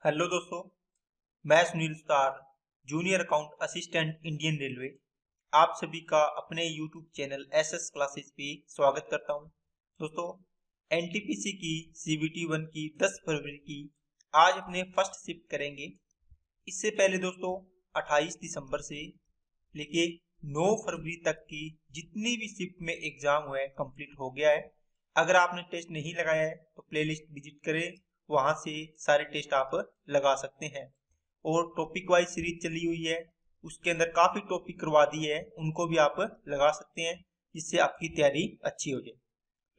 Hello दोस्तों, मैं Sunil star, junior account assistant Indian railway, आप सभी का अपने यूट्यूब चैनल एसएस क्लासेस पे स्वागत करता हूं। दोस्तों, एनटीपीसी की सीबीटी 1 की 10 फरवरी की आज अपने फर्स्ट शिफ्ट करेंगे। इससे पहले दोस्तों 28 दिसंबर से लेके 9 फरवरी तक की जितनी भी शिफ्ट में एग्जाम हुआ है कंप्लीट हो गया है। अगर आपने टेस्ट नहीं लगाया है तो प्लेलिस्ट विजिट करें, वहां से सारे टेस्ट आप लगा सकते हैं। और टॉपिक वाइज सीरीज चली हुई है, उसके अंदर काफी टॉपिक करवा दिए हैं, उनको भी आप लगा सकते हैं जिससे आपकी तैयारी अच्छी हो जाए।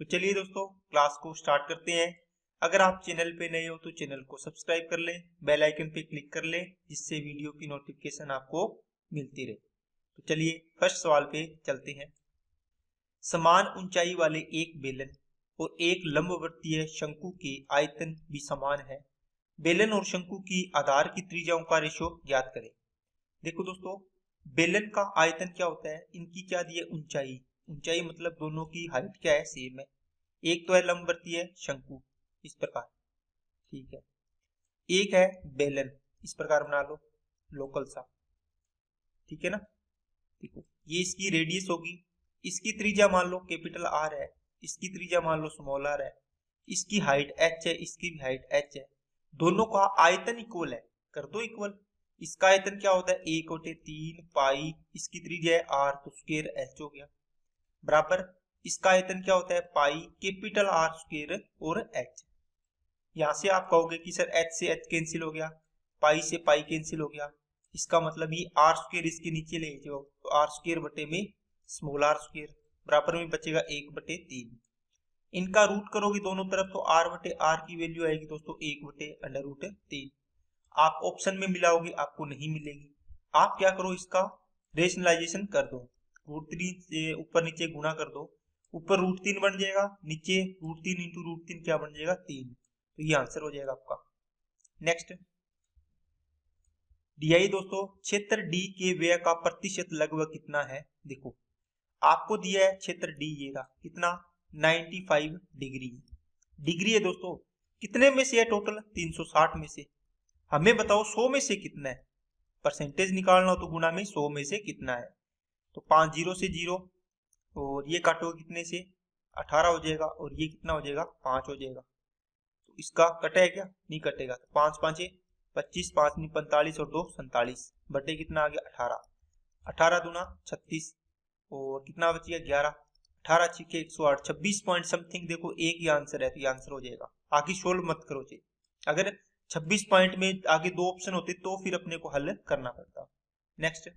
तो चलिए दोस्तों, क्लास को स्टार्ट करते हैं। अगर आप चैनल पे नए हो तो चैनल को सब्सक्राइब कर लें, बेल आइकन पे क्लिक कर लें जिससे वीडियो की नोटिफिकेशन आपको मिलती रहे। तो चलिए फर्स्ट सवाल पे चलते हैं। समान ऊंचाई वाले एक बेलन और एक लंबवर्तीय शंकु के आयतन भी समान है। बेलन और शंकु की आधार की त्रिज्याओं का रेशो ज्ञात करें। देखो दोस्तों, बेलन का आयतन क्या होता है, इनकी क्या दी है ऊंचाई। ऊंचाई मतलब दोनों की हाइट क्या है, सेम है। एक तो है लंबवर्तीय शंकु इस प्रकार, ठीक है। एक है बेलन, इस प्रकार बना लो लोकल सा, ठीक है ना। देखो ये इसकी रेडियस होगी, इसकी त्रिज्या मान लो कैपिटल आर है, इसकी त्रिज्या मान लो स्मॉल आर है, इसकी हाइट एच है, इसकी भी हाइट एच है। दोनों का आयतन इक्वल है, कर दो इक्वल। इसका आयतन क्या होता है 1/3 पाई, इसकी त्रिज्या है आर तो स्क्वायर एच हो गया, बराबर इसका आयतन क्या होता है पाई कैपिटल आर स्क्वायर और एच। यहां से आप कहोगे कि सर एच से एच कैंसिल हो गया, पाई से पाई कैंसिल हो गया, इसका मतलब ये आर स्क्वायर इसके नीचे ले जाओ तो आर स्क्वायर बटे में स्मॉल आर स्क्वायर बराबर में बचेगा 1/3। इनका रूट करोगे दोनों तरफ तो r बटे आर की वैल्यू आएगी दोस्तों 1/√3। आप ऑप्शन में मिलाओगे आपको नहीं मिलेगी। आप क्या करो, इसका रेशनलाइजेशन कर दो, √3 से ऊपर नीचे गुणा कर दो, ऊपर √3 बन जाएगा, नीचे √3 इंटू √3 क्या बन जाएगा 3। तो ये आंसर हो जाएगा आपका। नेक्स्ट डीआई दोस्तों, क्षेत्र डी के व्यय का प्रतिशत लगभग कितना है। देखो आपको दिया है क्षेत्र डी, ये रहा कितना 95 डिग्री डिग्री है दोस्तों। कितने में से है टोटल 360 में से। हमें बताओ 100 में से कितना है, परसेंटेज निकालना हो तो गुणा में 100 में से कितना है। तो 5 जीरो से 0 और ये काटोगे कितने से 18 हो जाएगा और ये कितना हो जाएगा 5 हो जाएगा। तो इसका कटेगा क्या, नहीं कटेगा। तो 5 5 25, 5 45 और 2 47 बटे कितना आ गया 18, 18 दूना 36 और कितना बच गया 11, 18 छिके 108, 26 पॉइंट समथिंग। देखो एक ही आंसर है तो ये आंसर हो जाएगा। आगे सोल्व मत करो जी, अगर 26 पॉइंट में आगे दो ऑप्शन होते तो फिर अपने को हल करना पड़ता। नेक्स्ट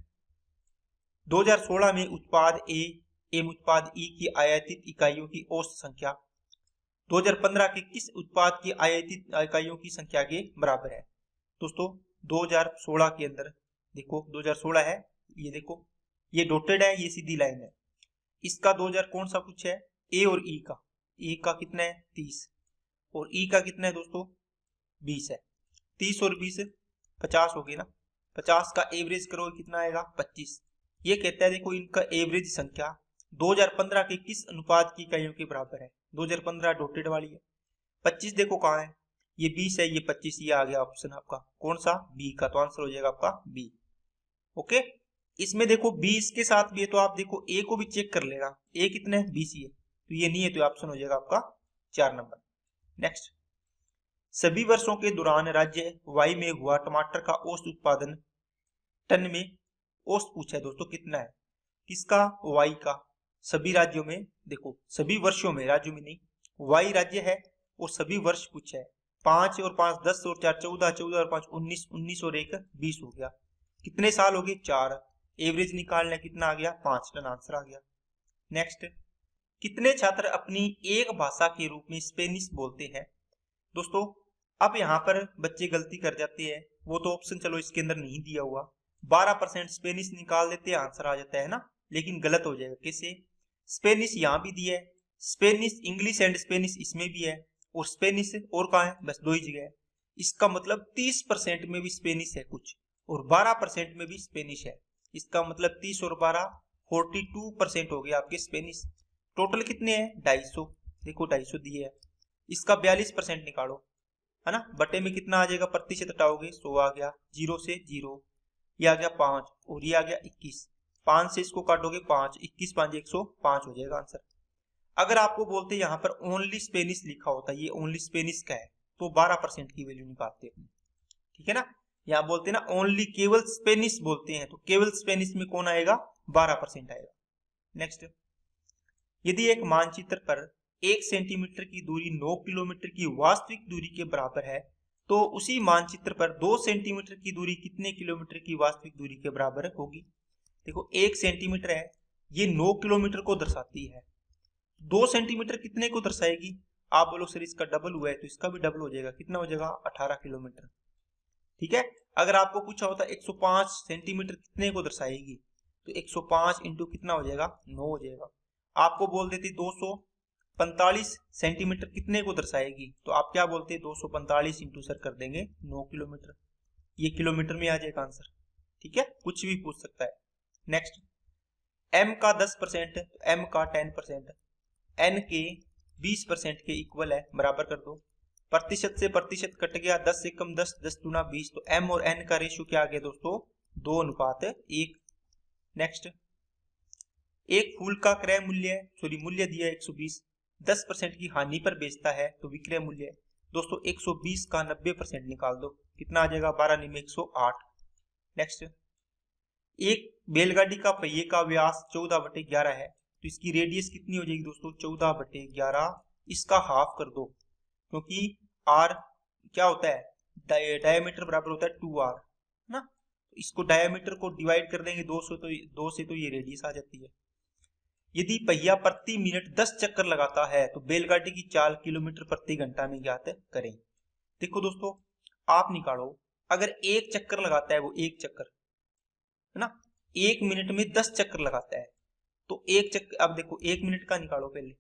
2016 में उत्पाद ए एवं उत्पाद ई की आयातित इकाइयों की औसत संख्या 2015 के किस उत्पाद की आयातित इकाइयों की संख्या के बराबर है। दोस्तों 2016 के अंदर देखो 2016 है, ये देखो ये डॉटेड है, ये सीधी लाइन है। इसका 2000 कौन सा पूछा है, ए और ई का। ए का कितना है 30 और ई का कितना है दोस्तों 20 है। 30 और 20 50 हो गया ना, 50 का एवरेज करो कितना आएगा 25। ये कहता है देखो इनका एवरेज संख्या 2015 के किस अनुपात की इकाइयों के बराबर है। 2015 डॉटेड वाली है, 25 देखो कहाँ है, ये 20 है, ये 25, ये आ गया ऑप्शन आपका कौन सा बी का। तो आंसर हो जाएगा आपका बी। ओके, इसमें देखो 20 के साथ भी है तो आप देखो ए को भी चेक कर लेना, ए कितना है 20 ही है, तो ये नहीं है तो ऑप्शन हो जाएगा आपका 4 नंबर। नेक्स्ट सभी वर्षों के दौरान राज्य वाई में हुआ टमाटर का औसत उत्पादन टन में औसत पूछा है दोस्तों कितना है, किसका वाई का। सभी राज्यों में देखो, सभी वर्षों में, राज्यों में नहीं, वाई राज्य है और सभी वर्ष पूछा है। 5 और 5 10 और 4 14, 14 और 5 19, 19 और 1 20 हो गया। कितने साल हो गए 4। एवरेज निकालना कितना आ गया 5 टन, आंसर आ गया। नेक्स्ट कितने छात्र अपनी एक भाषा के रूप में स्पेनिश बोलते हैं। दोस्तों अब यहाँ पर बच्चे गलती कर जाते हैं, वो तो ऑप्शन चलो इसके अंदर नहीं दिया हुआ, 12% स्पेनिश निकाल देते हैं आंसर आ जाता है ना, लेकिन गलत हो जाएगा। कैसे, स्पेनिश यहाँ भी दिया है, स्पेनिश इंग्लिश एंड स्पेनिश इसमें भी है और स्पेनिश और कहाँ है बस 2 ही जगह है। इसका मतलब 30% में भी स्पेनिश है कुछ और 12% में भी स्पेनिश है। इसका मतलब 30 और 12 42% हो गया आपके स्पेनिश। टोटल कितने हैं 250, देखो 250 दिए है, इसका 42% निकालो है ना, बटे में कितना आ जाएगा, प्रतिशत हटाओगे 100 आ गया, 0 से 0, ये आ गया 5 और ये आ गया 21, 5 से इसको काटोगे 5, 21 5 105 हो जाएगा आंसर। अगर आपको बोलते यहाँ पर ओनली स्पेनिश लिखा होता, ये ओनली स्पेनिश का है, तो 12% की वैल्यू निकालते हैं, ठीक है ना। यहाँ बोलते हैं ना ओनली, केवल स्पेनिश बोलते हैं, तो केवल स्पेनिश में कौन आएगा, 12% आएगा। नेक्स्ट, यदि एक मानचित्र पर 1 सेंटीमीटर की दूरी 9 किलोमीटर की वास्तविक दूरी के बराबर है, तो उसी मानचित्र पर 2 सेंटीमीटर की दूरी कितने किलोमीटर की वास्तविक दूरी के बराबर होगी। देखो 1 सेंटीमीटर है, ये 9 किलोमीटर को दर्शाती है, 2 सेंटीमीटर कितने को दर्शाएगी, आप बोलो सर इसका डबल हुआ है, तो इसका भी डबल हो जाएगा, कितना हो जाएगा 18 किलोमीटर, ठीक है। अगर आपको पूछा होता 105 सेंटीमीटर कितने को दर्शाएगी, तो 105 इंटू कितना हो जाएगा 9 हो जाएगा। आपको बोल देती 245 सेंटीमीटर कितने को दर्शाएगी, तो आप क्या बोलते 245 इंटू सर कर देंगे 9 किलोमीटर, ये किलोमीटर में आ जाएगा आंसर, ठीक है, कुछ भी पूछ सकता है। नेक्स्ट, m का 10%, m का 10%, n के 20% के इक्वल है, बराबर कर दो, प्रतिशत से प्रतिशत कट गया, 10 से कम 10, 10 दूना 20, तो m और n का रेशियो क्या आ गया दोस्तों 2:1। नेक्स्ट, एक फूल का क्रय मूल्य मूल्य दिया है 120, 10% की हानि पर बेचता है, तो विक्रय मूल्य है दोस्तों 120 का 90% निकाल दो, कितना आ जाएगा 12 निमे 108। नेक्स्ट, एक बैलगाड़ी का पहिए का व्यास 14/11 है, तो इसकी रेडियस कितनी हो जाएगी दोस्तों 14/11, इसका हाफ कर दो, क्योंकि r क्या होता है, डायमीटर बराबर होता है 2r, है ना, इसको डायमीटर को डिवाइड कर देंगे 2 से, तो ये रेडियस आ जाती है। यदि पहिया प्रति मिनट 10 चक्कर लगाता है, तो बैलगाड़ी की चाल किलोमीटर प्रति घंटा में ज्ञात करें। देखो दोस्तों, आप निकालो, अगर एक चक्कर लगाता है, वो एक चक्कर, है ना, 1 मिनट में 10 चक्कर लगाता है, तो एक चक्कर, अब देखो 1 मिनट का निकालो पहले,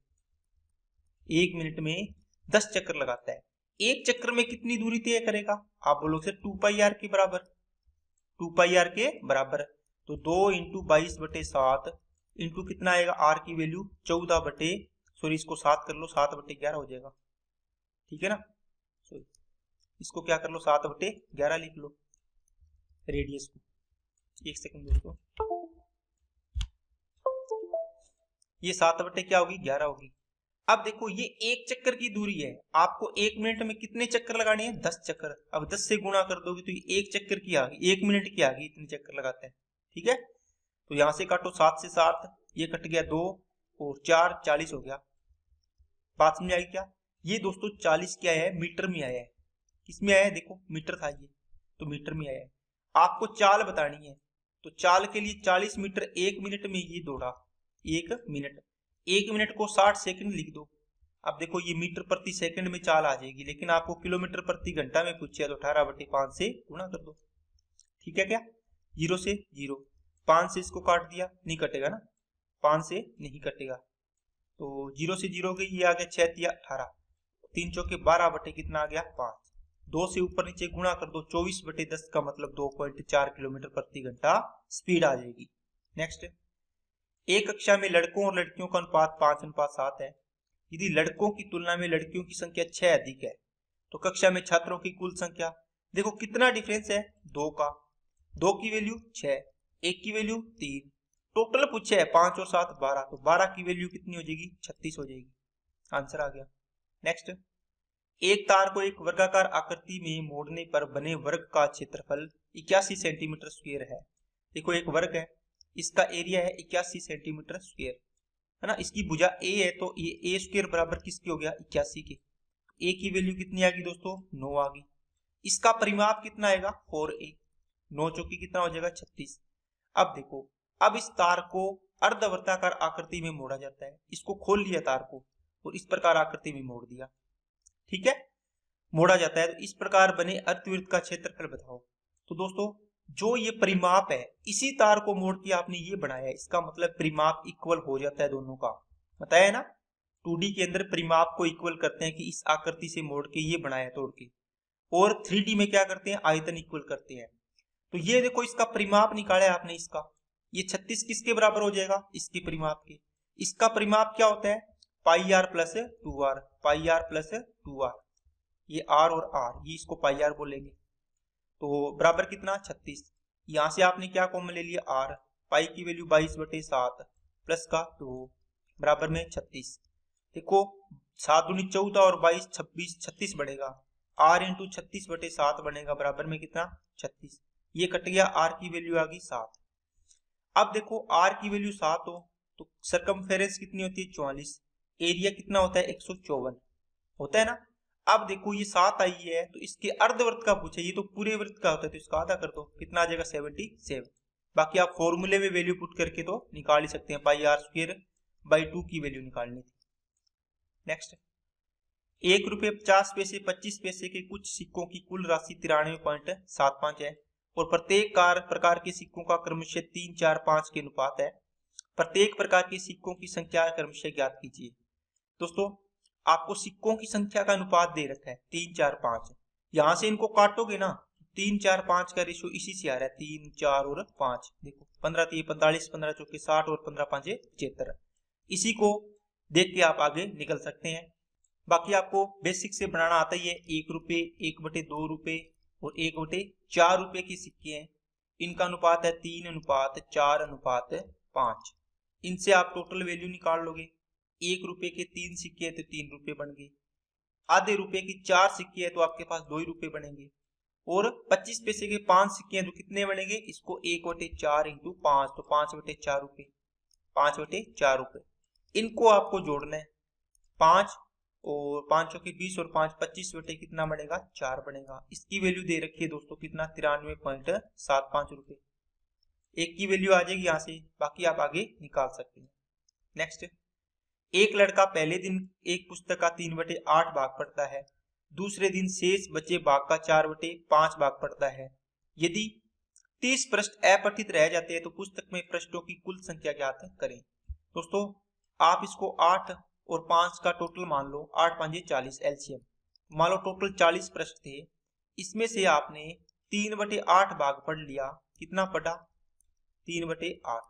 1 मिनट में 10 चक्कर लगाता है, एक चक्कर में कितनी दूरी तय करेगा, आप बोलोगे सर 2πr के बराबर, 2πr के बराबर, तो 2 इंटू 22/7 इंटू कितना आएगा, r की वैल्यू 14 इसको 7 कर लो, 7/11 हो जाएगा, ठीक है ना, इसको क्या कर लो 7/11 लिख लो रेडियस को। एक सेकंड दोस्तों, ये 7/11 होगी। अब देखो ये एक चक्कर की दूरी है, आपको 1 मिनट में कितने चक्कर लगाने हैं 10 चक्कर, अब 10 से गुणा कर दोगे तो ये एक चक्कर की आ गई, 1 मिनट की आ गई, इतने चक्कर लगाते हैं, ठीक है। तो यहां से काटो 7 से 7, ये कट गया 2 और 4, 40 हो गया, बात समझ आई क्या। ये दोस्तों 40 क्या है, मीटर में आया है, किसमें आया है, देखो मीटर था ये, तो मीटर में आया है। आपको चाल बतानी है, तो चाल के लिए 40 मीटर 1 मिनट में ये दौड़ा, 1 मिनट को 60 सेकंड लिख दो। अब देखो ये मीटर प्रति सेकंड में चाल आ जाएगी, लेकिन आपको किलोमीटर प्रति घंटा में पूछे, तो 18/5 से गुणा कर दो, ठीक है क्या, 0 से 0, 5 से इसको काट दिया, नहीं कटेगा ना, 5 से नहीं कटेगा, तो 0 से 0 गई, ये आ गया 6 × 18, 3 चौके 12 बटे कितना आ गया 5, 2 से ऊपर नीचे गुणा कर दो, 24/10 का मतलब 2.4 किलोमीटर प्रति घंटा स्पीड आ जाएगी। नेक्स्ट, एक कक्षा में लड़कों और लड़कियों का अनुपात 5:7 है, यदि लड़कों की तुलना में लड़कियों की संख्या 6 अधिक है, तो कक्षा में छात्रों की कुल संख्या, देखो कितना डिफरेंस है 2 का, 2 की वैल्यू 6, 1 की वैल्यू 3, टोटल पूछे है 5 और 7 12, तो 12 की वैल्यू कितनी हो जाएगी 36 हो जाएगी, आंसर आ गया। नेक्स्ट, एक तार को एक वर्गाकार आकृति में मोड़ने पर बने वर्ग का क्षेत्रफल 81 सेंटीमीटर स्क्वायर है। देखो एक वर्ग है, इसका एरिया है 81 सेंटीमीटर स्क्वायर, है ना, इसकी भुजा a है, तो ये a स्क्वायर बराबर किसके हो गया 81 के, a की वैल्यू कितनी आ गई दोस्तों 9 आ गई, इसका परिमाप कितना आएगा 4a, 9 चौकी कितना हो जाएगा 36। अब देखो, अब इस तार को अर्धवृत्ताकार आकृति में मोड़ा जाता है, इसको खोल लिया तार को और इस प्रकार आकृति में मोड़ दिया, ठीक है, मोड़ा जाता है, तो इस प्रकार बने अर्धवृत्त का क्षेत्रफल बताओ। तो दोस्तों जो ये परिमाप है, इसी तार को मोड़ के आपने ये बनाया है, इसका मतलब परिमाप इक्वल हो जाता है दोनों का, बताया है ना, 2D के अंदर परिमाप को इक्वल करते हैं कि इस आकृति से मोड़ के ये बनाया तोड़ के, और 3D में क्या करते हैं आयतन इक्वल करते हैं। तो ये देखो इसका परिमाप निकाला है आपने, इसका ये 36 किसके बराबर हो जाएगा, इसके परिमाप के, इसका परिमाप क्या होता है πr + 2r, πr + 2r, ये आर और आर, ये इसको पाई आर बोलेंगे। तो बराबर कितना 36। यहाँ से आपने क्या कॉमन ले लिया आर, पाई की वैल्यू 22/7 प्लस का 2 बराबर में 36। देखो 7 दूनी 14 और 22 26 36 बढ़ेगा, आर इंटू 36/7 बनेगा बराबर में कितना 36। ये कट गया, आर की वैल्यू आ गई 7। अब देखो आर की वैल्यू 7 हो तो सरकमफेरेंस कितनी होती है 44, एरिया कितना होता है 154 होता है ना। अब देखो ये 7 आई है तो इसके अर्धवृत्त का पूछे, ये तो पूरे वृत्त का होता है तो इसका आधा कर दो, कितना आ जाएगा 77। बाकी आप फॉर्मूले में वैल्यू पुट करके तो निकाल ही सकते हैं, पाई आर स्क्वायर बाई 2 की वैल्यू निकालनी थी। नेक्स्ट, 1 रुपये 50 पैसे 25 पैसे के कुछ सिक्कों की कुल राशि 93.75 है और प्रत्येक प्रकार के सिक्कों का क्रमशः 3, 4, 5 के अनुपात है। प्रत्येक प्रकार के सिक्कों की संख्या क्रमशः ज्ञात कीजिए। दोस्तों आपको सिक्कों की संख्या का अनुपात दे रखा है 3, 4, 5। यहां से इनको काटोगे ना 3, 4, 5 का रेशियो इसी से आ रहा है 3, 4 और 5। देखो 15 3 45, 15 चौके 60 और 15 5 75। इसी को देख के आप आगे निकल सकते हैं। बाकी आपको बेसिक से बनाना आता ही है। 1 रुपये, 1/2 रुपये और 1/4 रुपये के सिक्के हैं, इनका अनुपात है 3:4:5। इनसे आप टोटल वैल्यू निकाल लोगे। 1 रुपये के 3 सिक्के हैं तो 3 रुपये बन गए, आधे रुपये के 4 सिक्के हैं तो आपके पास 2 ही रुपये बनेंगे, और 25 पैसे के 5 सिक्के हैं तो कितने बनेंगे, इसको 1/4 इंटू 5 तो 5/4 रुपये, 5/4 रुपये। इनको आपको जोड़ना है, 5 और 5 चौके 20 और 5 25 बटे कितना बनेगा 4 बनेगा। इसकी वैल्यू दे रखी है दोस्तों कितना 93.75 रुपये। एक की वैल्यू आ जाएगी यहाँ से, बाकी आप आगे निकाल सकते हैं। नेक्स्ट, एक लड़का पहले दिन एक पुस्तक का 3/8 भाग पढ़ता है, दूसरे दिन शेष बचे भाग का 4/5 भाग पढ़ता है। यदि 30 पृष्ठ अपठित रह जाते हैं तो पुस्तक में पृष्ठों की कुल संख्या ज्ञात करें। दोस्तों आप इसको 8 और 5 का टोटल मान लो, 8 5 40 एलसीएम मान लो, टोटल 40 पृष्ठ थे, इसमें से आपने 3/8 भाग पढ़ लिया, कितना पढ़ा 3/8,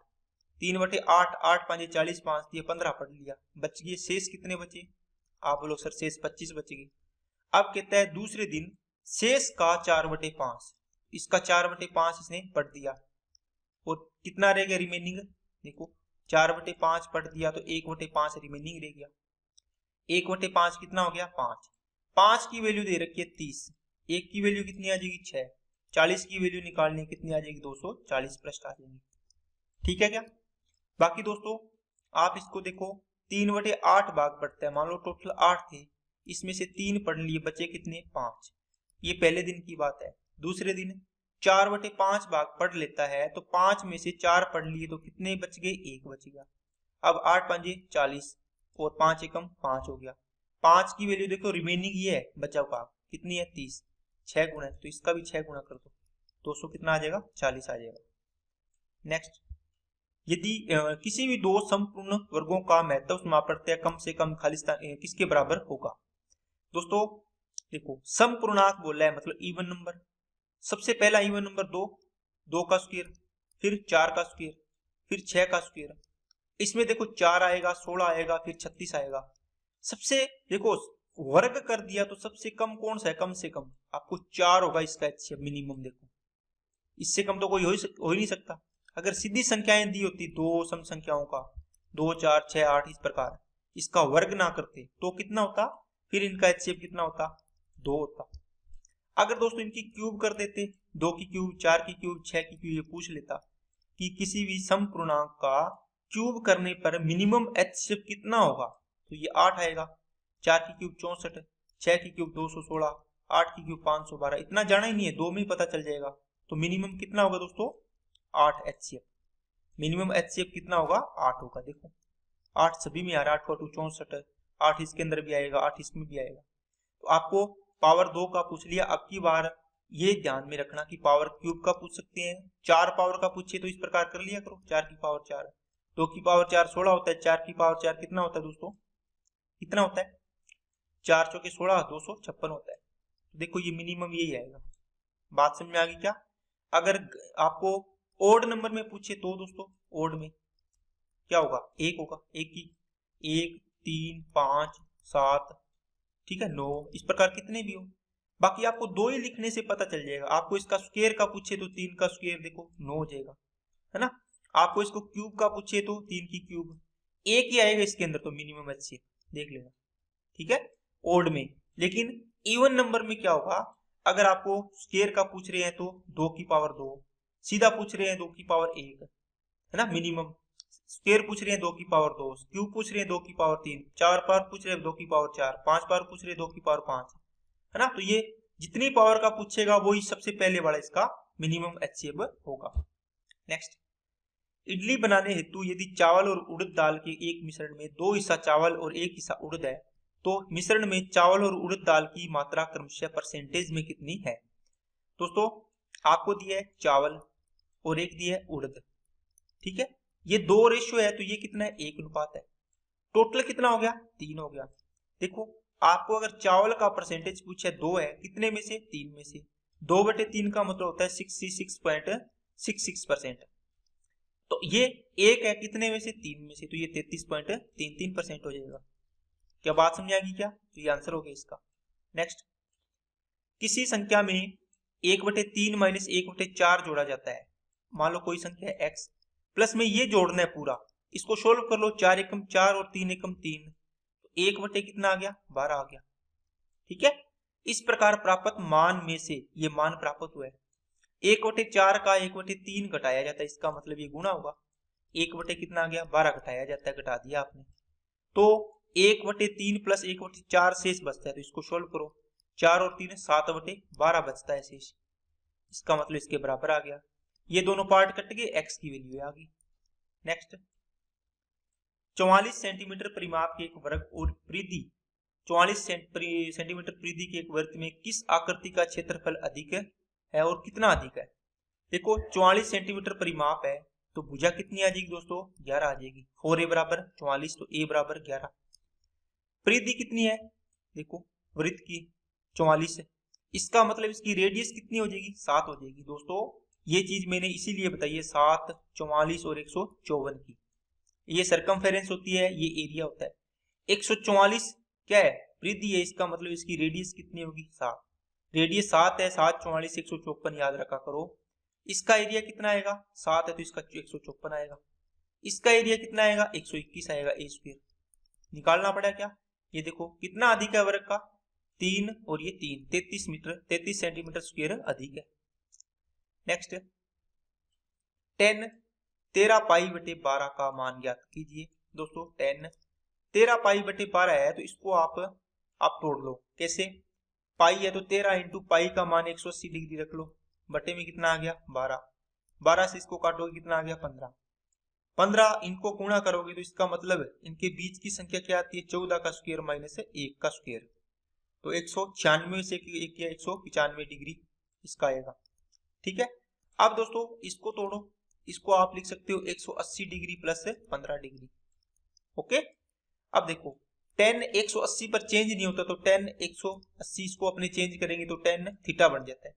3/8, 8 5 40, 5 दिए 15 पढ़ लिया, बच गए शेष कितने बचे, आप बोलो सर शेष 25 बच गए। अब कहता है दूसरे दिन शेष का 4/5, इसका 4/5 इसने पढ़ दिया और कितना रह गया रिमेनिंग, देखो 4/5 पढ़ दिया तो 1/5 रिमेनिंग रह गया। 1/5 कितना हो गया 5, 5 की वैल्यू दे रखी है 30, 1 की वैल्यू कितनी आ जाएगी 6, 40 की वैल्यू निकालनी कितनी आ जाएगी 240 पृष्ठ आ जाएंगे। ठीक है क्या। बाकी दोस्तों आप इसको देखो 3/8 भाग पढ़ता है, मान लो टोटल 8 थे, इसमें से 3 पढ़ लिए, बचे कितने 5। ये पहले दिन की बात है। दूसरे दिन 4/5 भाग पढ़ लेता है तो 5 में से 4 पढ़ लिए तो कितने बच गए 1 बच गया। अब 8 5 40 और 5 एकम 5 हो गया। 5 की वैल्यू देखो रिमेनिंग ये है बचा भाग कितनी है 30, 6 गुना है तो इसका भी 6 गुना कर दो, 200 कितना आ जाएगा 40 आ जाएगा। नेक्स्ट, यदि किसी भी दो संपूर्ण वर्गों का महत्व समापवर्त्य कम से कम खालिस्तान किसके बराबर होगा। दोस्तों देखो समपूर्णांक बोला है मतलब इवन नंबर। सबसे पहला इवन नंबर 2 का स्क्वायर, फिर 4 का स्क्वायर, फिर 6 का स्क्वायर। इसमें देखो 4 आएगा, 16 आएगा, फिर 36 आएगा। सबसे देखो वर्ग कर दिया तो सबसे कम कौन सा है, कम से कम आपको 4 होगा इसका मिनिमम। देखो इससे कम तो कोई हो ही नहीं सकता। अगर सीधी संख्याएं दी होती दो सम संख्याओं का 2 4 6 8 इस प्रकार, इसका वर्ग ना करते तो कितना होता, फिर इनका एचसीएफ कितना होता 2 होता। अगर दोस्तों इनकी क्यूब कर देते, 2 की क्यूब, 4 की क्यूब, 6 की क्यूब, ये पूछ लेता कि किसी भी समपूर्णांक का क्यूब करने पर मिनिमम एचसीएफ कितना होगा, तो ये 8 आएगा। 4 की क्यूब 64, 6 की क्यूब 216, 8 की क्यूब 512। इतना जाना ही नहीं है, 2 में ही पता चल जाएगा। तो मिनिमम कितना होगा दोस्तों 8 एचसीएफ। मिनिमम एचसीएफ कितना होगा 8 होगा। देखो 8 सभी में आ रहा है, 8 को 64, 8 इसके अंदर भी आएगा, 8 इसमें भी आएगा। तो आपको पावर 2 का पूछ लिया। अब की बार ये ध्यान में रखना कि पावर क्यूब का पूछ सकते हैं, 4 पावर का पूछे तो इस प्रकार कर लिया करो, 4 की पावर 4, 2 की पावर 4 16 होता है, 4 की पावर 4 कितना होता है दोस्तों, कितना होता है 4 चौके 16 256 होता है। तो देखो ये मिनिमम यही आएगा। बात समझ में आ गई क्या। अगर आपको ओड नंबर में पूछे तो दोस्तों ओड में क्या होगा 1 होगा, 1 की 1 3 5 7 ठीक है 9, इस प्रकार कितने भी हो। बाकी आपको 2 ही लिखने से पता चल जाएगा। आपको इसका स्क्वायर का पूछे तो 3 का स्क्वायर देखो 9 हो जाएगा, है ना। आपको इसको क्यूब का पूछे तो 3 की क्यूब, एक ही आएगा इसके अंदर तो मिनिमम एचसीएफ देख लेना, ठीक है ओड में। लेकिन इवन नंबर में क्या होगा, अगर आपको स्क्वायर का पूछ रहे हैं तो 2 की पावर 2, सीधा पूछ रहे हैं 2 की पावर 1, है ना मिनिमम। स्क्वायर पूछ रहे हैं 2 की पावर 2, क्यूब पूछ रहे हैं 2 की पावर 3, 4 पावर पूछ रहे हैं 2 की पावर 4, 5 पावर पूछ रहे हैं 2 की पावर 5, है ना। तो ये जितनी पावर का पूछेगा वही सबसे पहले वाला इसका मिनिमम एचसीएफ होगा। नेक्स्ट, इडली बनाने हेतु यदि चावल और उड़द दाल के एक मिश्रण में 2 हिस्सा चावल और 1 हिस्सा उड़द है तो मिश्रण में चावल और उड़द दाल की मात्रा क्रमशः परसेंटेज में कितनी है। दोस्तों आपको दिया है चावल और एक दिया है उड़द, ठीक है। ये 2 रेशियो है तो ये कितना है 1 अनुपात है। टोटल कितना हो गया 3 हो गया। देखो आपको अगर चावल का परसेंटेज पूछा 2 है, कितने में से 3 में से, 2/3 का मतलब होता है 66.66%। तो ये 1 है कितने में से 3 में से, तो ये 33.33% हो जाएगा। क्या बात समझ आएगी क्या, तो ये आंसर हो गया इसका। नेक्स्ट, किसी संख्या में 1/3 माइनस 1/4 जोड़ा जाता है। मान लो कोई संख्या है x, प्लस में ये जोड़ना है पूरा, इसको सोल्व कर लो, 4 एकम 4 और 3 एकम 3, तो 1 कितना आ गया 12 आ गया, ठीक है। इस प्रकार प्राप्त मान में से ये मान प्राप्त हुआ है। 1/4 का 1/3 घटाया जाता है, इसका मतलब ये गुणा होगा। 1 कितना आ गया 12 घटाया जाता है, घटा दिया आपने, तो 1/3 प्लस 1/4 शेष बचता है, तो इसको सोल्व करो, 4 और 3 7/12 बचता है शेष, इसका मतलब इसके बराबर आ गया। ये दोनों पार्ट कट गए, x की वैल्यू आ गई। नेक्स्ट, 44 सेंटीमीटर परिमाप के एक वर्ग और परिधि 44 सेंटीमीटर परिधि के एक वृत्त में किस आकृति का क्षेत्रफल अधिक है और कितना अधिक है। देखो 44 सेंटीमीटर परिमाप है तो भुजा कितनी आ जाएगी दोस्तों 11 आ जाएगी। 4a बराबर 44 तो a बराबर 11। परिधि कितनी है, देखो वृत्त की 44 है, इसका मतलब इसकी रेडियस कितनी हो जाएगी 7 हो जाएगी। दोस्तों ये चीज मैंने इसीलिए बताई है, 7, 44 और 154 की ये सरकमफेरेंस होती है, ये एरिया होता है। 144 क्या है परिधि है, इसका मतलब इसकी रेडियस कितनी होगी 7, रेडियस 7 है, 7 44 154 याद रखा करो। इसका एरिया कितना आएगा 7 है तो इसका 154 आएगा, इसका एरिया कितना आएगा 121 आएगा, ए स्क्वायर निकालना पड़ा क्या। ये देखो कितना अधिक है वर्ग का 3 और ये 3, 33 सेंटीमीटर स्क्वायर अधिक है। नेक्स्ट, 13 पाई/12 का मान ज्ञात कीजिए। दोस्तों 13 पाई/12 है तो इसको आप तोड़ लो, कैसे, पाई है तो 13 इंटू पाई का मान 180 डिग्री रख लो, बटे में कितना आ गया 12, 12 से इसको काटोगे कितना आ गया 15, 15 इनको गुणा करोगे तो इसका मतलब इनके बीच की संख्या क्या आती है 14 का स्क्वायर माइनस 1 का स्क्वायर, तो 196 से 1 किया 195 डिग्री इसका आएगा, ठीक है। अब दोस्तों इसको तोड़ो, इसको आप लिख सकते हो 180 डिग्री प्लस 15 डिग्री, ओके। अब देखो 10 180 पर चेंज नहीं होता तो 10 180 इसको अपने चेंज करेंगे तो 10 थीटा बन जाता है।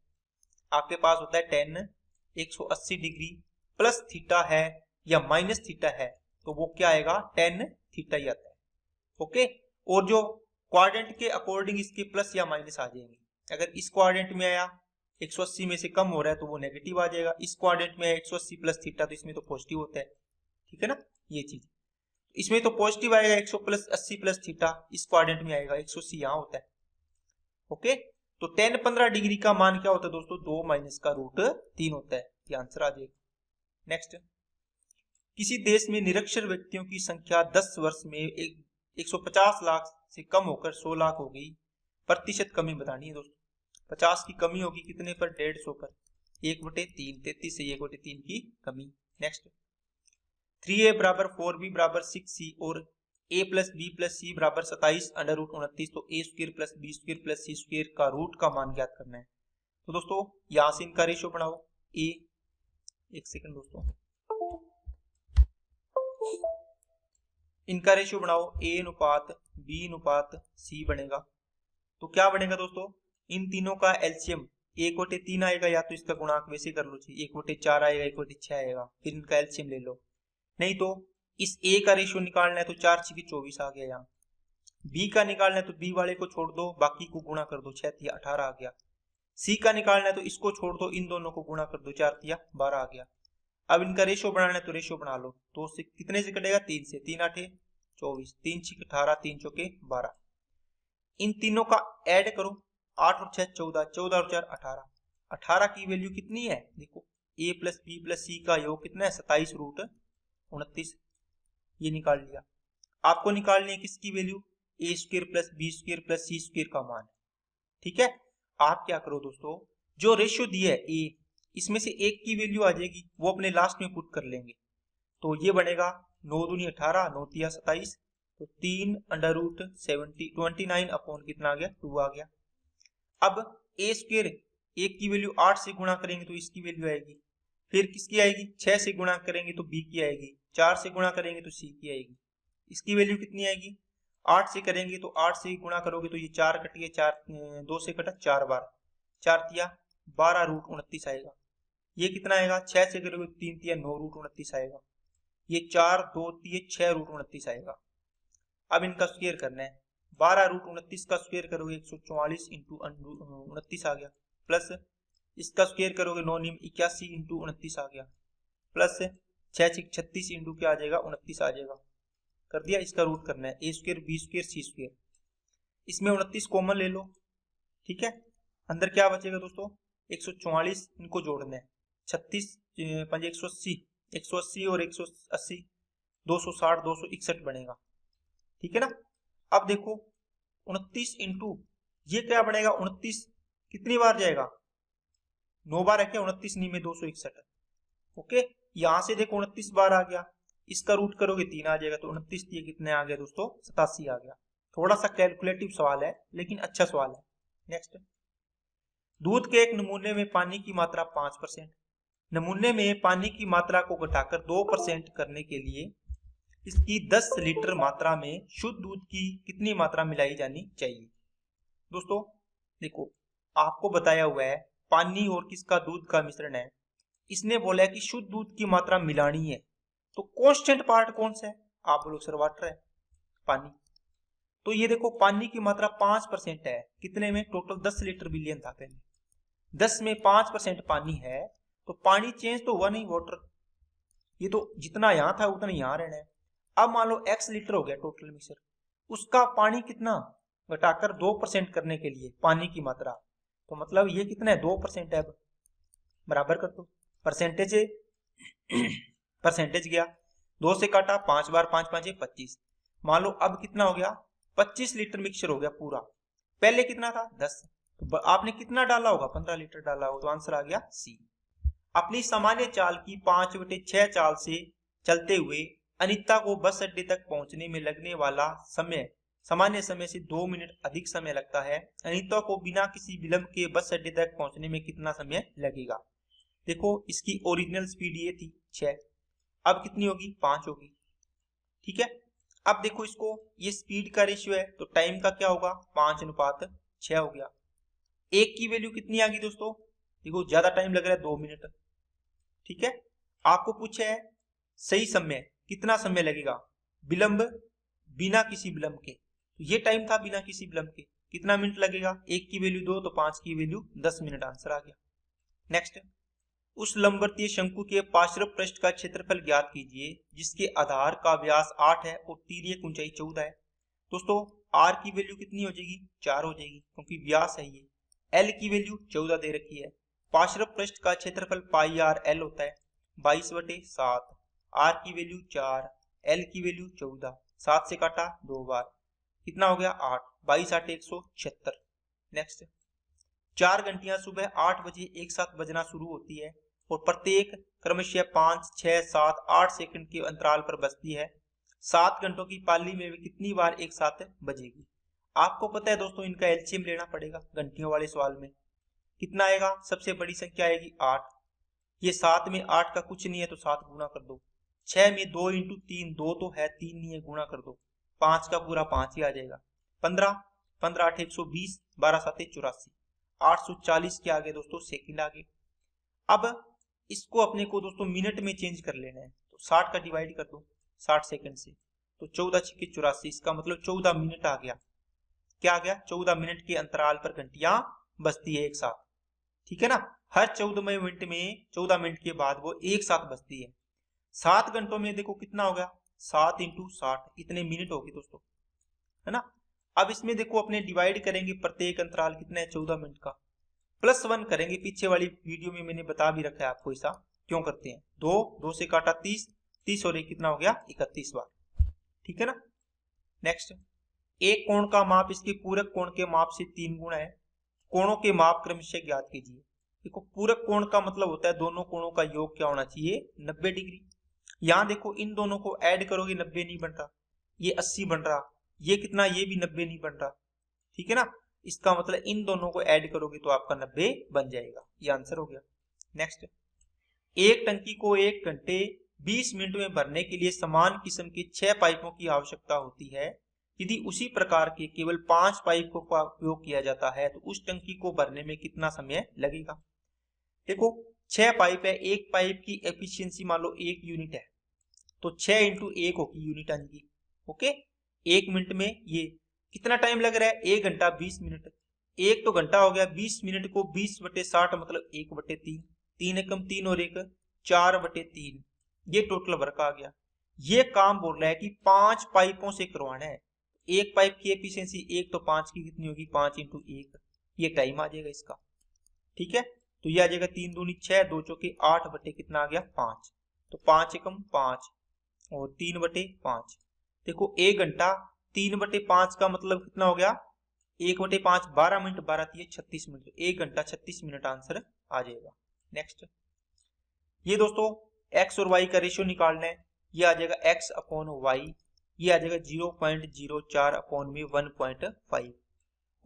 आपके पास होता है 10 180 डिग्री प्लस थीटा है या माइनस थीटा है तो वो क्या आएगा 10 थीटा ही आता है, ओके। और जो क्वाड्रेंट के अकॉर्डिंग इसके प्लस या माइनस आ जाएंगे, अगर इस क्वाड्रेंट में आया 180 में से कम हो रहा है तो वो नेगेटिव आ जाएगा, इस क्वाड्रेंट में 180 प्लस थीटा तो इसमें तो पॉजिटिव होता है, ठीक है ना। ये चीज इसमें तो पॉजिटिव आएगा 180 प्लस थीटा, इस क्वाड्रेंट में आएगा 180 यहाँ होता है, ओके। तो 10 15 डिग्री का मान क्या होता है दोस्तों 2 माइनस का रूट 3 होता है, ये आंसर आ जाएगा। नेक्स्ट, किसी देश में निरक्षर व्यक्तियों की संख्या 10 वर्ष में 150 लाख से कम होकर 100 लाख हो गई, प्रतिशत कमी बतानी है दोस्तों। 50 की कमी होगी कितने पर 150 पर, 1/3, 33 से 1/3 की कमी। नेक्स्ट, 3a बराबर 4b बराबर 6c और a plus b plus c बराबर 27 अंडर रूट 29, तो a square plus b square plus c square का रूट का मान ज्ञात करना है। तो दोस्तों यहां से इनका रेशियो बनाओ, a, एक सेकंड दोस्तों, इनका रेशियो बनाओ a अनुपात b अनुपात c बनेगा, तो क्या बनेगा दोस्तों इन तीनों का एलसीएम 1/3 आएगा, या तो इसका गुणांक वैसे कर लो 1/4 आएगा, 1/6 आएगा, फिर इनका एलसीएम ले लो, नहीं तो इस a का रेशियो निकालना है तो 4 × 24 आ गया यहाँ, बी का निकालना है तो बी वाले को छोड़ दो, बाकी को गुणा कर दो, 6 तिया 18 आ गया। सी का निकालना है तो इसको छोड़ दो, इन दोनों को गुणा कर दो, 4 तिया 12 आ गया। अब इनका रेशियो बनाना है तो रेशियो बना लो, तो से कितने से कटेगा, 3 से, 3 8 24, 3 6 18, 3 चौके 12। इन तीनों का ऐड करो, 8 और 6 14, 14 और 4 18। 18 की वैल्यू कितनी है, देखो a प्लस बी प्लस सी का योग कितना है, 27 रूट 29, ये निकाल लिया। आपको निकालनी है किसकी value, A square plus B square plus C square का मान, ठीक है। आप क्या करो दोस्तों, जो रेशियो दिया है ए, इसमें से एक की वैल्यू आ जाएगी, वो अपने लास्ट में पुट कर लेंगे, तो ये बनेगा 9 दूनी 18, 9 तिया 27, तो 3 अंडर रूट 29 अपॉन कितना आ गया, 2 आ गया। अब ए स्क्वायर, एक की वैल्यू 8 से गुणा करेंगे तो इसकी वैल्यू आएगी, फिर किसकी आएगी, 6 से गुणा करेंगे तो बी की आएगी, 4 से गुणा करेंगे तो सी की आएगी, इसकी वैल्यू कितनी आएगी, 8 से करेंगे तो 8 से गुणा करोगे तो ये 4 कटिए, 4 2 से कटा 4 बार, 4 तिया 12 रूट 29 आएगा। ये कितना आएगा, 6 से करोगे 3 तिया 9 रूट 29 आएगा। ये 4 2 तिये 6 रूट 29 आएगा। अब इनका स्क्वायर करना है, 12 रूट 29 का स्क्वायर करोगे 144 इंटू 29 आ गया, प्लस इसका स्क्वायर करोगे 9 निम 81 इंटू 29 आ गया, प्लस 6 6 36 इंटू क्या आ जाएगा, 29 आ जाएगा। कर दिया। इसका रूट करना है, ए स्क्वायर बी स्क्वायर सी स्क्वायर, इसमें 29 कॉमन ले लो, ठीक है। अंदर क्या बचेगा दोस्तों, 144, इनको जोड़ना है, 36 5 180, 180 और 180 260 261 बनेगा, ठीक है ना। अब देखो 29 इंटू ये क्या बनेगा, 29 कितनी बार जाएगा, 9 बार है क्या, 29 नी में 261, ओके। यहां से देखो 29 बार आ गया, इसका रूट करोगे 3 आ जाएगा, तो 29 ये कितने आ गया दोस्तों, 87 आ गया। थोड़ा सा कैलकुलेटिव सवाल है लेकिन अच्छा सवाल है। नेक्स्ट, दूध के एक नमूने में पानी की मात्रा 5%, नमूने में पानी की मात्रा को घटाकर 2% करने के लिए इसकी 10 लीटर मात्रा में शुद्ध दूध की कितनी मात्रा मिलाई जानी चाहिए। दोस्तों देखो, आपको बताया हुआ है पानी और किसका, दूध का मिश्रण है, इसने बोला है कि शुद्ध दूध की मात्रा मिलानी है, तो कांस्टेंट पार्ट कौन सा है, आप बोलो सर वाटर है, पानी। तो ये देखो पानी की मात्रा 5% है, कितने में, टोटल 10 लीटर बिलियन था पहले, 10 में 5% पानी है, तो पानी चेंज तो हुआ नहीं, वाटर, ये तो जितना यहां था उतना यहां रहना है। अब मान लो x लीटर हो गया टोटल मिक्सर, उसका पानी कितना घटाकर 2% करने के लिए पानी की मात्रा, तो मतलब ये कितना है, 2% है। अब बराबर कर दो, परसेंटेज परसेंटेज गया, 2 से काटा 5 बार, 5 5 25, मान लो अब कितना हो गया, 25 लीटर मिक्सचर हो गया पूरा, पहले कितना था 10, तो आपने कितना डाला होगा, 15 लीटर डाला होगा, तो आंसर आ गया सी। अपनी सामान्य चाल की 5/6 चाल से चलते हुए अनीता को बस अड्डे तक पहुंचने में लगने वाला समय सामान्य समय से 2 मिनट अधिक समय लगता है, अनीता को बिना किसी विलंब के बस अड्डे तक पहुंचने में कितना समय लगेगा। देखो इसकी ओरिजिनल स्पीड ये थी 6, अब कितनी होगी, 5 होगी, ठीक है। अब देखो इसको, ये स्पीड का रेशियो है तो टाइम का क्या होगा, 5:6 हो गया। एक की वैल्यू कितनी आ गई दोस्तों, देखो ज्यादा टाइम लग रहा है 2 मिनट, ठीक है। आपको पूछा है सही समय कितना समय लगेगा, विलंब बिना किसी विलंब के, तो ये टाइम था बिना किसी विलंब के, कितना मिनट लगेगा, एक की वैल्यू 2 तो 5 की वैल्यू 10 मिनट, आंसर आ गया। नेक्स्ट, उस लंबवतीय शंकु के पार्श्व पृष्ठ का क्षेत्रफल ज्ञात कीजिए जिसके आधार का व्यास 8 है और तिर्यक ऊंचाई 14 है। दोस्तों r की वैल्यू कितनी हो जाएगी, 4 हो जाएगी, क्योंकि व्यास है ये। l की वैल्यू 14 दे रखी है, पार्श्व पृष्ठ का क्षेत्रफल पाई आर एल होता है 22/7, r की वैल्यू 4, l की वैल्यू 14, 7 से काटा 2 बार, कितना हो गया 8, 22 8 176। नेक्स्ट, 4 घंटियां सुबह 8 बजे एक साथ बजना शुरू होती है और प्रत्येक क्रमशः 5 6 7 8 सेकंड के अंतराल पर बजती है। 7 घंटों की पाली में वे कितनी बार एक साथ बजेगी। आपको पता है दोस्तों इनका एलसीएम लेना पड़ेगा घंटियों वाले सवाल में, कितना आएगा, सबसे बड़ी संख्या आएगी 8, ये 7 में 8 का कुछ नहीं है तो 7 गुना कर दो, 6 में 2 इंटू 3, 2 तो है 3 नहीं है, गुणा कर दो, 5 का पूरा 5 ही आ जाएगा, 15 15 8 120, 12 7 84, 840 के आगे दोस्तों सेकंड आगे। अब इसको अपने को दोस्तों मिनट में चेंज कर लेना है, तो 60 का डिवाइड कर दो 60 सेकंड से, तो 14 छिके 84, इसका मतलब 14 मिनट आ गया। क्या आ गया? 14 मिनट के अंतराल पर घंटियां बजती है एक साथ। ठीक है ना, हर 14 मिनट में 14 मिनट के बाद वो एक साथ बजती है। 7 घंटों में देखो कितना हो गया, 7 × 60, इतने मिनट होगी दोस्तों, है ना। अब इसमें देखो अपने डिवाइड करेंगे, प्रत्येक अंतराल कितना है 14 मिनट का, +1 करेंगे। पीछे वाली वीडियो में मैंने बता भी रखा है आपको ऐसा क्यों करते हैं। 2 से काटा 30, 30 और 1 कितना हो गया 31 बार। ठीक है ना। नेक्स्ट, एक कोण का माप इसके पूरक कोण के माप से 3 गुना है। कोणों के माप क्रमशः ज्ञात कीजिए। देखो पूरक कोण का मतलब होता है दोनों कोणों का योग क्या होना चाहिए, 90 डिग्री। यहां देखो इन दोनों को ऐड करोगे 90 नहीं बन रहा, ये 80 बन रहा, ये कितना, ये भी 90 नहीं बन रहा। ठीक है ना, इसका मतलब इन दोनों को ऐड करोगे तो आपका 90 बन जाएगा। ये आंसर हो गया। नेक्स्ट, एक टंकी को 1 घंटे 20 मिनट में भरने के लिए समान किस्म के 6 पाइपों की आवश्यकता होती है। यदि उसी प्रकार के केवल 5 पाइपों का उपयोग किया जाता है तो उस टंकी को भरने में कितना समय लगेगा। देखो 6 पाइप है, एक पाइप की एफिशिएंसी मान लो 1 यूनिट है, तो 6 × 1 होगी यूनिट आएगी। ओके, 1 मिनट में ये कितना टाइम लग रहा है, 1 घंटा 20 मिनट। एक तो घंटा हो गया, 20 मिनट को 20/60 मतलब 1/3, 3 एकम 3 और 1 4/3, ये टोटल वर्क आ गया। ये काम बोल रहा है कि 5 पाइपों से करवाना है। एक पाइप की एफिशिएंसी 1 तो 5 की कितनी होगी, 5 × 1, ये टाइम आ जाएगा इसका। ठीक है, तो ये आ जाएगा 3 दूनी 6, 2 चौके 8 बटे कितना आ गया 5, तो 5 एकम 5 और 3/5। देखो 1 घंटा 3/5 का मतलब कितना हो गया, 1/5 12 मिनट, 12 × 3 36 मिनट, 1 घंटा 36 मिनट आंसर आ जाएगा। नेक्स्ट, ये दोस्तों x और y का रेशियो निकालना है। ये आ जाएगा x/y, ये आ जाएगा 0.04/1.5।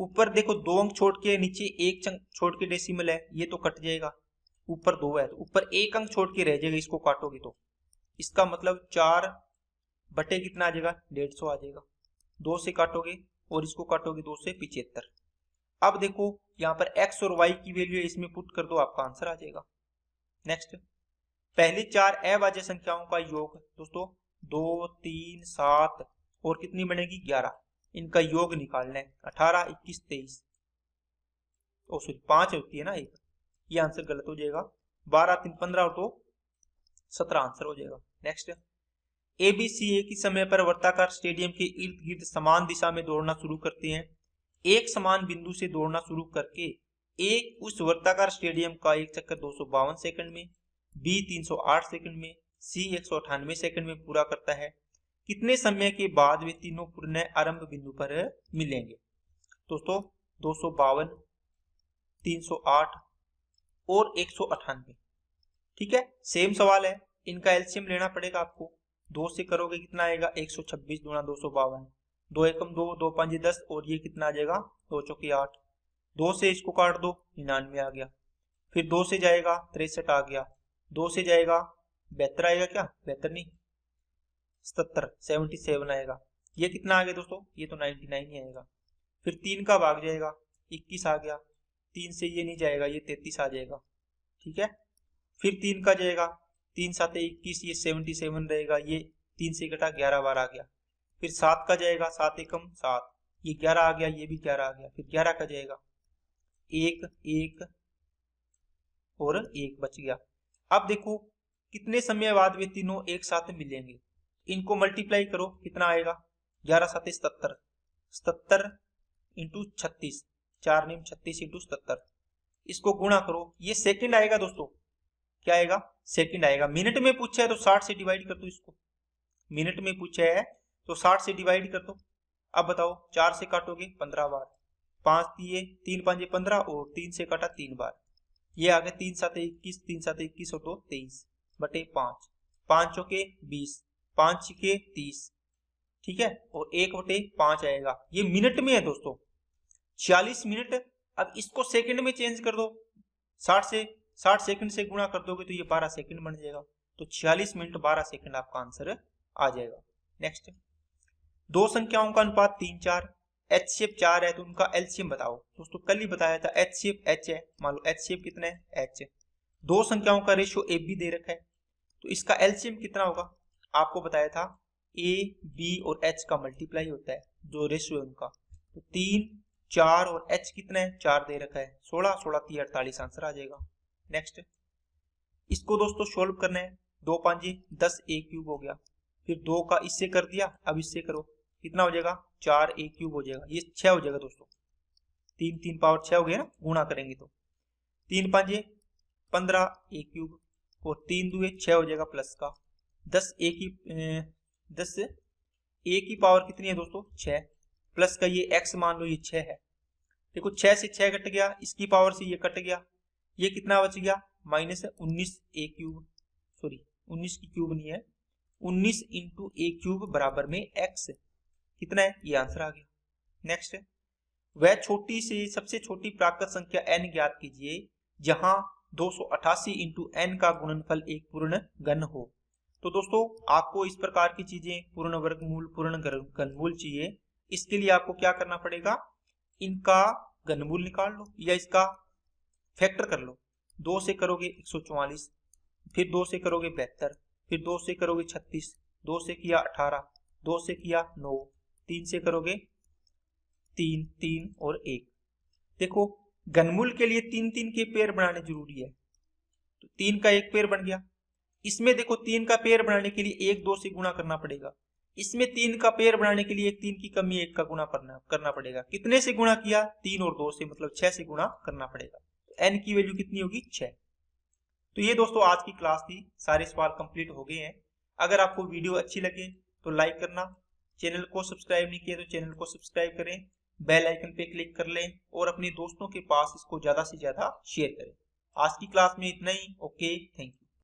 ऊपर देखो 2 अंक छोड़ के, नीचे 1 अंक छोड़ के डेसिमल है, ये तो कट जाएगा। ऊपर 2 है तो ऊपर 1 अंक छोड़ के रह जाएगा, इसको काटोगे तो इसका मतलब 4 बटे कितना आ जाएगा 150 आ जाएगा। 2 से काटोगे और इसको काटोगे 2 से 75। अब देखो यहाँ पर x और y की वैल्यू है, इसमें पुट कर दो, आपका आंसर आ जाएगा। नेक्स्ट, पहली 4 अभाज्य संख्याओं का योग दोस्तों 2 3 7 और कितनी बनेगी 11, इनका योग निकालना है। 18 21 23, ओ सॉरी 5 होती है ना एक, ये आंसर गलत हो जाएगा। 12 3 15 और 2 17 आंसर हो जाएगा। नेक्स्ट, ABC एक ही समय पर वर्ताकार स्टेडियम के इर्द गिर्द समान दिशा में दौड़ना शुरू करते हैं। एक समान बिंदु से दौड़ना शुरू करके एक उस वर्ताकार स्टेडियम का एक चक्कर 252 सेकंड में, B 308 सेकंड में, C 198 सेकंड में पूरा करता है। कितने समय के बाद वे तीनों पुनः आरंभ बिंदु पर मिलेंगे। दोस्तों 252, 308 और 198। ठीक है, सेम सवाल है, इनका एलसीएम लेना पड़ेगा आपको। 2 से करोगे कितना आएगा 126 × 252, 2 एकम 2, 2 5 10 और ये कितना आ जाएगा 2 चौके 8। 2 से इसको काट दो 99 आ गया। फिर 2 से जाएगा 63 आ गया। 2 से जाएगा 72 आएगा, क्या 72 नहीं 77 77 आएगा। ये कितना आ गया दोस्तों, ये तो 99 ही आएगा। फिर 3 का भाग जाएगा 21 आ गया। 3 से ये नहीं जाएगा, ये 33 आ जाएगा। ठीक है, फिर 3 का जाएगा, 3 7 21, ये 77 रहेगा। ये 3 से घटा 11 बार आ गया। फिर 7 का जाएगा, 7 एकम 7, ये 11 आ गया, ये भी 11 आ गया। फिर 11 का जाएगा 1 1 और 1 बच गया। अब देखो कितने समय बाद वे तीनों एक साथ मिलेंगे। इनको मल्टीप्लाई करो, कितना आएगा 11 7 77, 77 × 36, 4 9 36 × 77। इसको गुणा करो, ये सेकंड आएगा दोस्तों। क्या आएगा, सेकंड आएगा। मिनट में पूछा है तो 60 से डिवाइड कर दो इसको। मिनट में पूछा है तो 60 से डिवाइड कर दो। अब बताओ 4 से काटोगे 15 बार, 5 दिए 3 5 15 और 3 से काटा 3 बार। ये आ गया 3 7 21, 3 7 21 और 2 23 बटे 5, 5 चौके 20, 5 छिके 30। ठीक है, और 1/5 आएगा। ये मिनट में है दोस्तों, 46 मिनट। अब इसको सेकंड में चेंज कर दो, 60 सेकंड से गुणा कर दोगे तो ये 12 सेकंड बन जाएगा। तो 46 मिनट 12 सेकंड आपका आंसर आ जाएगा। नेक्स्ट, दो संख्याओं का अनुपात 3 4, HCF 4 है तो उनका एलसीएम बताओ। दोस्तों कल ही बताया था, HCF H है, मान लो HCF कितना है H। दो संख्याओं का रेशियो AB दे रखा है तो इसका एलसीएम कितना होगा, आपको बताया था ए बी और एच का मल्टीप्लाई होता है, जो रेशियो है उनका। तो 3 4 और एच कितना है, 4 दे रखा है, 16 16 3 48 आंसर आ जाएगा। नेक्स्ट इसको दोस्तों सोल्व करना है, 2 5 10 ए क्यूब हो गया, फिर 2 का इससे कर दिया, अब इससे करो, कितना हो जाएगा 4 ए क्यूब हो जाएगा, ये 6 हो जाएगा दोस्तों, 3 3 पावर 6 हो गया ना, गुणा करेंगे तो 3 5 15 ए क्यूब और 3 2 6 हो जाएगा प्लस का 10 ए की पावर कितनी है दोस्तों 6, प्लस का ये x मान लो ये 6 है, देखो 6 से 6 कट गया, इसकी पावर से ये कट गया, ये कितना बच गया माइनस 19 ए क्यूब, सॉरी 19 की क्यूब नहीं है, 19 इंटू ए क्यूब बराबर में x कितना है, ये आंसर आ गया। नेक्स्ट वह छोटी से सबसे छोटी प्राकृत संख्या n ज्ञात कीजिए जहां 288 इंटू n का गुणनफल एक पूर्ण घन हो। तो दोस्तों आपको इस प्रकार की चीजें पूर्ण वर्गमूल पूर्ण घनमूल चाहिए, इसके लिए आपको क्या करना पड़ेगा, इनका घनमूल निकाल लो या इसका फैक्टर कर लो। 2 से करोगे 144, फिर 2 से करोगे 72, फिर 2 से करोगे 36, 2 से किया 18, 2 से किया 9, 3 से करोगे 3 3 और 1। देखो घनमूल के लिए 3 3 के पेयर बनाने जरूरी है, तो 3 का एक पेयर बन गया, इसमें देखो 3 का पेयर बनाने के लिए 1 2 से गुणा करना पड़ेगा, इसमें 3 का पेयर बनाने के लिए 3 की कमी 1 का गुणा करना पड़ेगा, कितने से गुणा किया 3 और 2 से, मतलब 6 से गुणा करना पड़ेगा, तो n की वैल्यू कितनी होगी 6। तो ये दोस्तों आज की क्लास थी, सारे सवाल कंप्लीट हो गए हैं। अगर आपको वीडियो अच्छी लगे तो लाइक करना, चैनल को सब्सक्राइब नहीं किया तो चैनल को सब्सक्राइब करें, बेल आइकन पे क्लिक कर लें और अपने दोस्तों के पास इसको ज्यादा से ज्यादा शेयर करें। आज की क्लास में इतना ही, ओके थैंक यू।